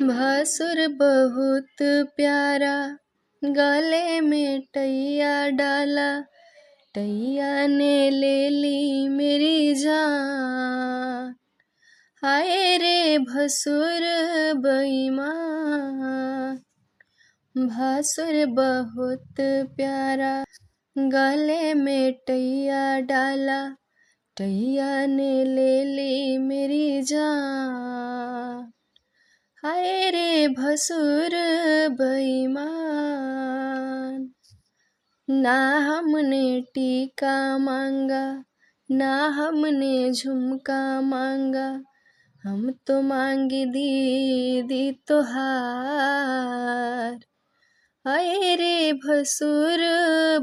भासुर बहुत प्यारा, गले में टैया डाला, टैया ने ले ली मेरी जान। हाय रे भसुर बेईमान, भासुर बहुत प्यारा, गले में टैया डाला, टैया ने ले ली मेरी जान। हाय रे भसुर बेईमान, ना हमने टीका मांगा, ना हमने झुमका मांगा, हम तो मांगी दीदी तोहार। हाय रे भसुर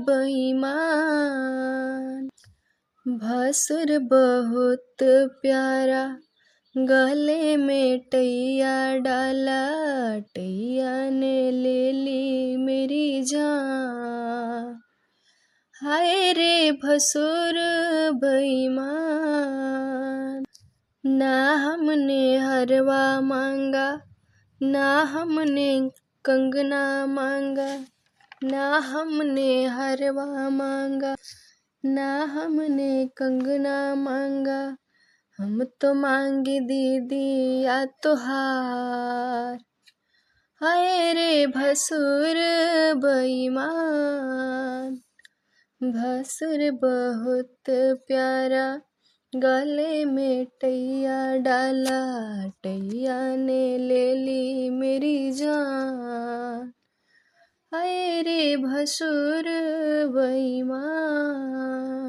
बेईमान, भसुर बहुत प्यारा, गले में टैया डाला, टैया ने ले ली मेरी जान। हाय रे भसुर बेईमान, ना हमने हरवा मांगा, ना हमने कंगना मांगा, ना हमने हरवा मांगा, ना हमने कंगना मांगा, हम तो मांगी दीदी या तोहार। हाय रे भसुर बेईमान, भसुर बहुत प्यारा, गले में टैया डाला, टैया ने ले ली मेरी जान। हाय रे भसुर बेईमान।